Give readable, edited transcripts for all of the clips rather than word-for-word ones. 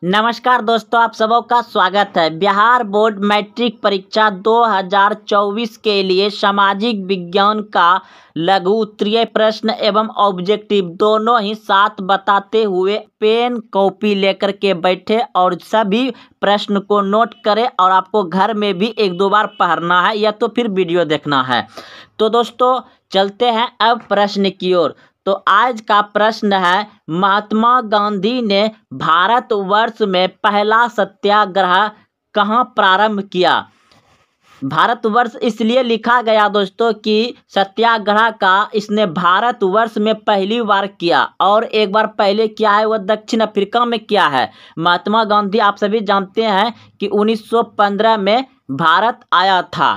नमस्कार दोस्तों, आप सबों का स्वागत है। बिहार बोर्ड मैट्रिक परीक्षा 2024 के लिए सामाजिक विज्ञान का लघु उत्तरीय प्रश्न एवं ऑब्जेक्टिव दोनों ही साथ बताते हुए पेन कॉपी लेकर के बैठे और सभी प्रश्न को नोट करें और आपको घर में भी एक दो बार पढ़ना है या तो फिर वीडियो देखना है। तो दोस्तों चलते हैं अब प्रश्न की ओर। तो आज का प्रश्न है, महात्मा गांधी ने भारतवर्ष में पहला सत्याग्रह कहाँ प्रारंभ किया। भारतवर्ष इसलिए लिखा गया दोस्तों कि सत्याग्रह का इसने भारतवर्ष में पहली बार किया और एक बार पहले किया है वह दक्षिण अफ्रीका में किया है। महात्मा गांधी आप सभी जानते हैं कि 1915 में भारत आया था।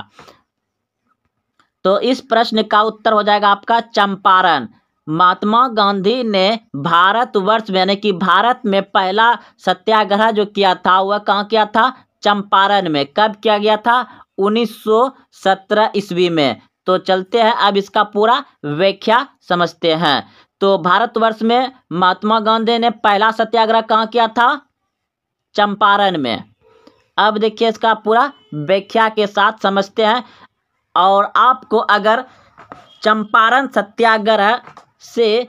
तो इस प्रश्न का उत्तर हो जाएगा आपका चंपारण। महात्मा गांधी ने भारतवर्ष में यानी कि भारत में पहला सत्याग्रह जो किया था वह कहाँ किया था? चंपारण में। कब किया गया था? 1917 ईस्वी में। तो चलते हैं अब इसका पूरा व्याख्या समझते हैं। तो भारतवर्ष में महात्मा गांधी ने पहला सत्याग्रह कहाँ किया था? चंपारण में। अब देखिए इसका पूरा व्याख्या के साथ समझते हैं। और आपको अगर चंपारण सत्याग्रह से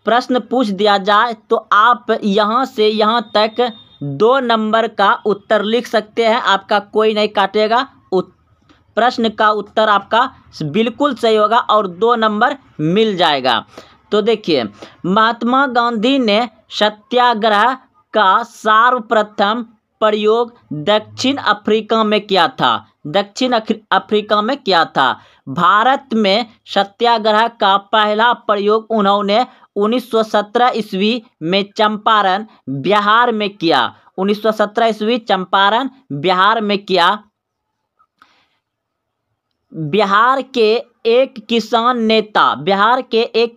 प्रश्न पूछ दिया जाए तो आप यहाँ से यहाँ तक 2 नंबर का उत्तर लिख सकते हैं, आपका कोई नहीं काटेगा। प्रश्न का उत्तर आपका बिल्कुल सही होगा और 2 नंबर मिल जाएगा। तो देखिए, महात्मा गांधी ने सत्याग्रह का सर्वप्रथम प्रयोग दक्षिण अफ्रीका में किया था। दक्षिण अफ्रीका में किया था। भारत में सत्याग्रह का पहला प्रयोग उन्होंने 1917 ईस्वी में चंपारण बिहार में किया। 1917 ईस्वी चंपारण बिहार में किया। बिहार के एक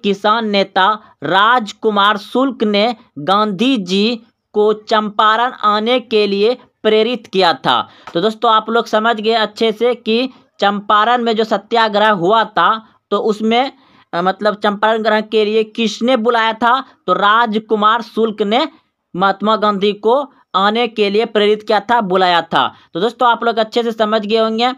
किसान नेता राजकुमार शुक्ल ने गांधी जी को चंपारण आने के लिए प्रेरित किया था। तो दोस्तों आप लोग समझ गए अच्छे से कि चंपारण में जो सत्याग्रह हुआ था तो उसमें मतलब चंपारण ग्रहण के लिए किसने बुलाया था? तो राजकुमार शुक्ल ने महात्मा गांधी को आने के लिए प्रेरित किया था, बुलाया था। तो दोस्तों आप लोग अच्छे से समझ गए होंगे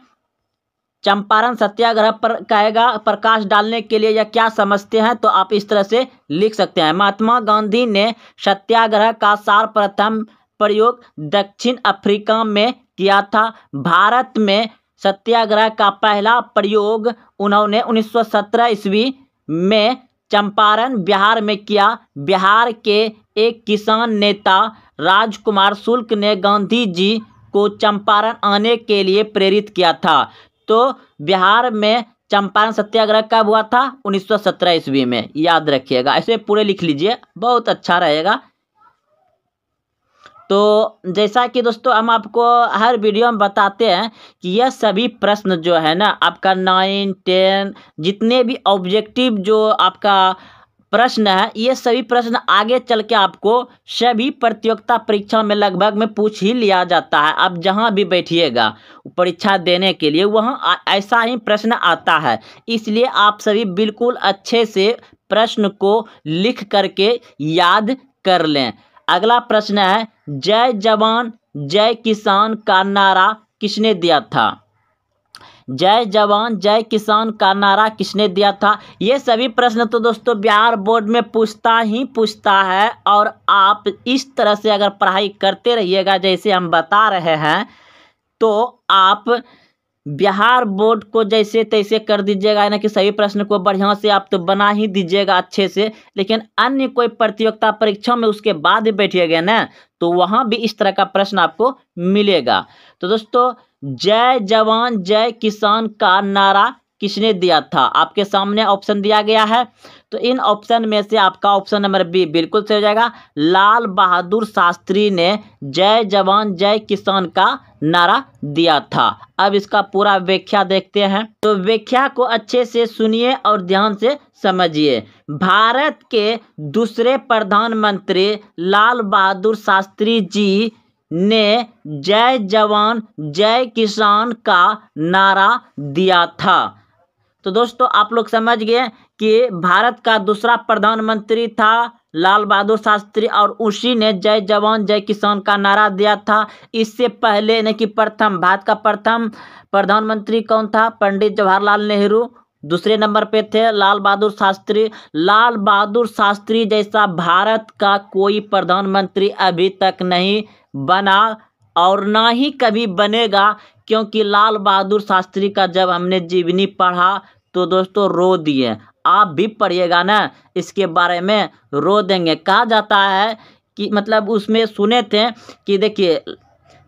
चंपारण सत्याग्रह पर कहेगा प्रकाश डालने के लिए या क्या समझते हैं, तो आप इस तरह से लिख सकते हैं। महात्मा गांधी ने सत्याग्रह का सर्वप्रथम प्रयोग दक्षिण अफ्रीका में किया था। भारत में सत्याग्रह का पहला प्रयोग उन्होंने 1917 ईस्वी में चंपारण बिहार में किया। बिहार के एक किसान नेता राजकुमार शुक्ल ने गांधी जी को चंपारण आने के लिए प्रेरित किया था। तो बिहार में चंपारण सत्याग्रह कब हुआ था? 1917 ईस्वी में। याद रखिएगा, ऐसे पूरे लिख लीजिए, बहुत अच्छा रहेगा। तो जैसा कि दोस्तों हम आपको हर वीडियो में बताते हैं कि यह सभी प्रश्न जो है ना आपका 9, 10 जितने भी ऑब्जेक्टिव जो आपका प्रश्न है, ये सभी प्रश्न आगे चल के आपको सभी प्रतियोगिता परीक्षा में लगभग में पूछ ही लिया जाता है। आप जहां भी बैठिएगा परीक्षा देने के लिए वहां ऐसा ही प्रश्न आता है। इसलिए आप सभी बिल्कुल अच्छे से प्रश्न को लिख करके याद कर लें। अगला प्रश्न है, जय जवान जय किसान का नारा किसने दिया था? जय जवान जय किसान का नारा किसने दिया था? ये सभी प्रश्न तो दोस्तों बिहार बोर्ड में पूछता है और आप इस तरह से अगर पढ़ाई करते रहिएगा जैसे हम बता रहे हैं तो आप बिहार बोर्ड को जैसे तैसे कर दीजिएगा ना कि सभी प्रश्न को बढ़िया से आप तो बना ही दीजिएगा अच्छे से। लेकिन अन्य कोई प्रतियोगिता परीक्षा में उसके बाद बैठिएगा ना तो वहाँ भी इस तरह का प्रश्न आपको मिलेगा। तो दोस्तों जय जवान जय किसान का नारा किसने दिया था? आपके सामने ऑप्शन दिया गया है। तो इन ऑप्शन में से आपका ऑप्शन नंबर बी बिल्कुल सही हो जाएगा। लाल बहादुर शास्त्री ने जय जवान जय किसान का नारा दिया था। अब इसका पूरा व्याख्या देखते हैं। तो व्याख्या को अच्छे से सुनिए और ध्यान से समझिए। भारत के दूसरे प्रधानमंत्री लाल बहादुर शास्त्री जी ने जय जवान जय किसान का नारा दिया था। तो दोस्तों आप लोग समझ गए कि भारत का दूसरा प्रधानमंत्री था लाल बहादुर शास्त्री, और उसी ने जय जवान जय किसान का नारा दिया था। इससे पहले यानी कि भारत का प्रथम प्रधानमंत्री कौन था? पंडित जवाहरलाल नेहरू दूसरे नंबर पे थे। लाल बहादुर शास्त्री, लाल बहादुर शास्त्री जैसा भारत का कोई प्रधानमंत्री अभी तक नहीं बना और ना ही कभी बनेगा, क्योंकि लाल बहादुर शास्त्री का जब हमने जीवनी पढ़ा तो दोस्तों रो दिए। आप भी पढ़िएगा ना, इसके बारे में रो देंगे। कहा जाता है कि मतलब उसमें सुने थे कि देखिए,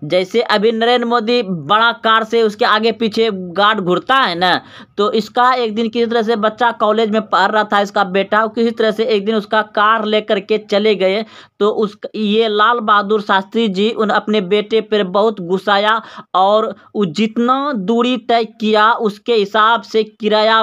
जैसे अभी नरेंद्र मोदी बड़ा कार से उसके आगे पीछे गार्ड घूरता है ना, तो इसका एक दिन किसी तरह से बच्चा कॉलेज में पढ़ रहा था, इसका बेटा किसी तरह से एक दिन उसका कार लेकर के चले गए, तो ये लाल बहादुर शास्त्री जी अपने बेटे पर बहुत गुस्साया और जितना दूरी तय किया उसके हिसाब से किराया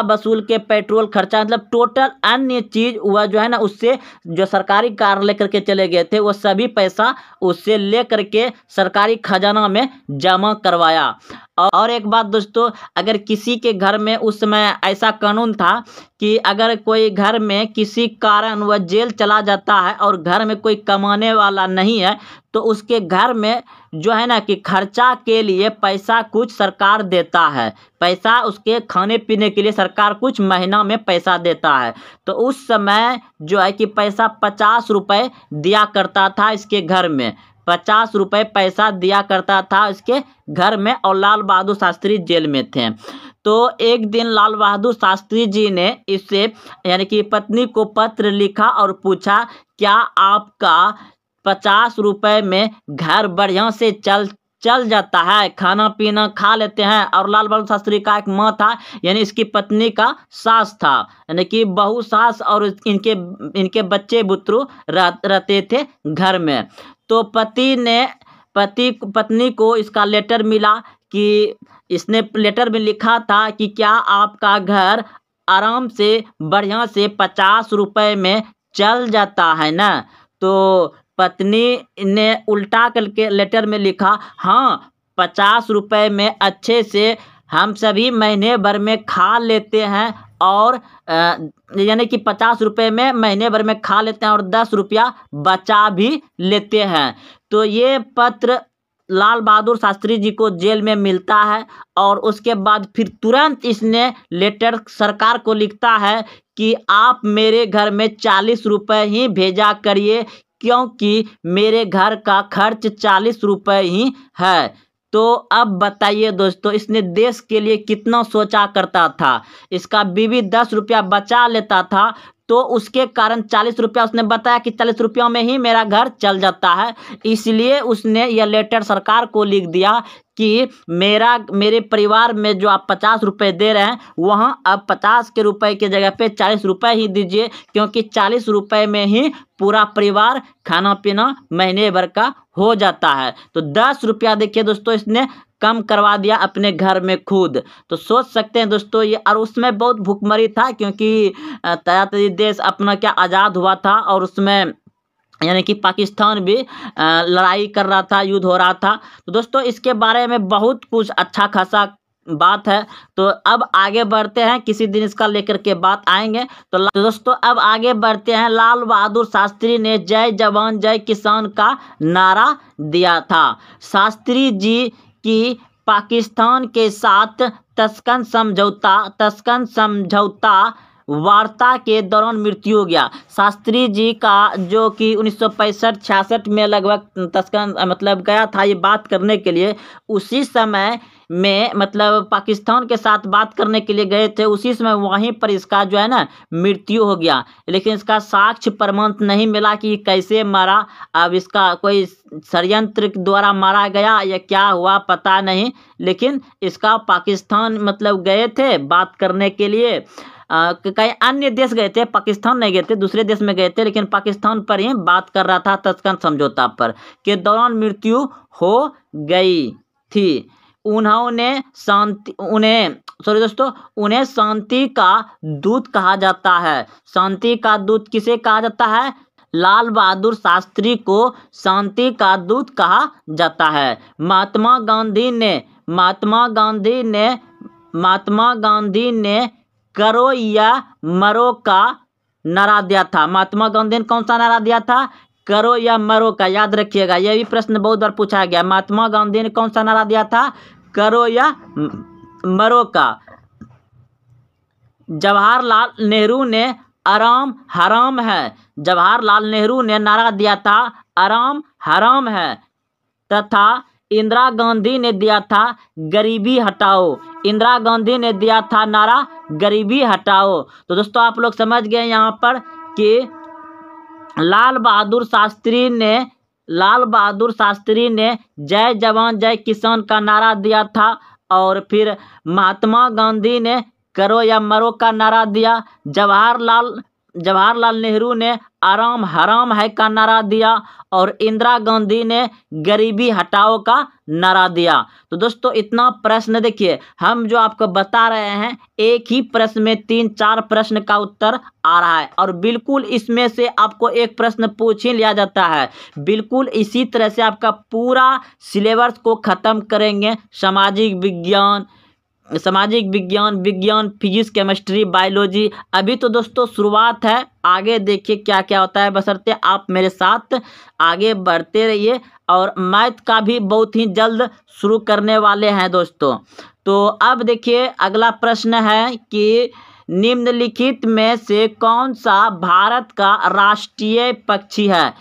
वसूल के पेट्रोल खर्चा, मतलब टोटल अन्य चीज वह जो है ना, उससे जो सरकारी कार लेकर के चले गए थे वो सभी पैसा उससे लेकर के सरकारी खजाना में जमा करवाया। और एक बात दोस्तों, अगर किसी के घर में उस समय ऐसा कानून था कि अगर कोई घर में किसी कारण वह जेल चला जाता है और घर में कोई कमाने वाला नहीं है, तो उसके घर में जो है ना कि खर्चा के लिए पैसा कुछ सरकार देता है, पैसा उसके खाने पीने के लिए सरकार कुछ महीना में पैसा देता है। तो उस समय जो है कि पैसा 50 रुपये दिया करता था इसके घर में, 50 रुपये पैसा दिया करता था इसके घर में, और लाल बहादुर शास्त्री जेल में थे। तो एक दिन लाल बहादुर शास्त्री जी ने इससे यानी कि पत्नी को पत्र लिखा और पूछा, क्या आपका 50 रुपये में घर बढ़िया से चल जाता है, खाना पीना खा लेते हैं? और लाल बहादुर शास्त्री का एक माँ था, यानी इसकी पत्नी का सास था, यानी कि बहू सास, और इनके बच्चे बुतरू रहते थे घर में। तो पत्नी को इसका लेटर मिला कि इसने लेटर में लिखा था कि क्या आपका घर आराम से बढ़िया से 50 रुपये में चल जाता है ना? तो पत्नी ने उल्टा करके लेटर में लिखा, हाँ 50 रुपये में अच्छे से हम सभी महीने भर में खा लेते हैं, और यानी कि 50 रुपये में महीने भर में खा लेते हैं और 10 रुपया बचा भी लेते हैं। तो ये पत्र लाल बहादुर शास्त्री जी को जेल में मिलता है, और उसके बाद फिर तुरंत इसने लेटर सरकार को लिखता है कि आप मेरे घर में 40 रुपये ही भेजा करिए, क्योंकि मेरे घर का खर्च 40 रुपये ही है। तो अब बताइए दोस्तों, इसने देश के लिए कितना सोचा करता था। इसका बीवी 10 रुपया बचा लेता था, तो उसके कारण 40 रुपया उसने बताया कि 40 रुपयों में ही मेरा घर चल जाता है। इसलिए उसने यह लेटर सरकार को लिख दिया कि मेरे परिवार में जो आप 50 रुपये दे रहे हैं, वहाँ अब 50 के रुपए के जगह पे 40 रुपये ही दीजिए, क्योंकि 40 रुपये में ही पूरा परिवार खाना पीना महीने भर का हो जाता है। तो 10 रुपया देखिए दोस्तों इसने कम करवा दिया अपने घर में खुद। तो सोच सकते हैं दोस्तों ये, और उसमें बहुत भुखमरी था, क्योंकि तैयारी देश अपना क्या आज़ाद हुआ था, और उसमें यानी कि पाकिस्तान भी लड़ाई कर रहा था, युद्ध हो रहा था। तो दोस्तों इसके बारे में बहुत कुछ अच्छा खासा बात है। तो अब आगे बढ़ते हैं, किसी दिन इसका लेकर के बात आएंगे। तो दोस्तों अब आगे बढ़ते हैं। लाल बहादुर शास्त्री ने जय जवान जय किसान का नारा दिया था। शास्त्री जी की पाकिस्तान के साथ तस्कन समझौता वार्ता के दौरान मृत्यु हो गया। शास्त्री जी का जो कि 1965-66 में लगभग तस्कन मतलब गया था ये बात करने के लिए, उसी समय में मतलब पाकिस्तान के साथ बात करने के लिए गए थे, उसी समय वहीं पर इसका जो है ना मृत्यु हो गया। लेकिन इसका साक्ष्य प्रमाण नहीं मिला कि कैसे मारा। अब इसका कोई षड्यंत्र द्वारा मारा गया या क्या हुआ पता नहीं, लेकिन इसका पाकिस्तान मतलब गए थे बात करने के लिए। कई अन्य देश गए थे, पाकिस्तान नहीं गए थे, दूसरे देश में गए थे, लेकिन पाकिस्तान पर ही बात कर रहा था तस्कन समझौता पर, के दौरान मृत्यु हो गई थी। उन्हें शांति का दूत कहा जाता है। शांति का दूत किसे कहा जाता है? लाल बहादुर शास्त्री को शांति का दूत कहा जाता है। महात्मा गांधी ने करो या मरो का नारा दिया था? महात्मा गांधी ने कौन सा नारा दिया था? करो या मरो का। याद रखिएगा, यह भी प्रश्न बहुत बार पूछा गया। महात्मा गांधी ने कौन सा नारा दिया था? करो या मरो का। जवाहरलाल नेहरू ने आराम हराम है। जवाहरलाल नेहरू ने नारा दिया था आराम हराम है। तथा इंदिरा गांधी ने दिया था गरीबी हटाओ। इंदिरा गांधी ने दिया था नारा गरीबी हटाओ। तो दोस्तों आप लोग समझ गए यहाँ पर कि लाल बहादुर शास्त्री ने जय जवान जय किसान का नारा दिया था। और फिर महात्मा गांधी ने करो या मरो का नारा दिया। जवाहरलाल नेहरू ने आराम हराम है का नारा दिया। और इंदिरा गांधी ने गरीबी हटाओ का नारा दिया। तो दोस्तों इतना प्रश्न देखिए, हम जो आपको बता रहे हैं एक ही प्रश्न में 3-4 प्रश्न का उत्तर आ रहा है। और बिल्कुल इसमें से आपको एक प्रश्न पूछ ही लिया जाता है। बिल्कुल इसी तरह से आपका पूरा सिलेबस को खत्म करेंगे। सामाजिक विज्ञान, फिजिक्स, केमिस्ट्री, बायोलॉजी। अभी तो दोस्तों शुरुआत है, आगे देखिए क्या क्या होता है। बशर्ते आप मेरे साथ आगे बढ़ते रहिए। और मैथ का भी बहुत ही जल्द शुरू करने वाले हैं दोस्तों। तो अब देखिए अगला प्रश्न है कि निम्नलिखित में से कौन सा भारत का राष्ट्रीय पक्षी है?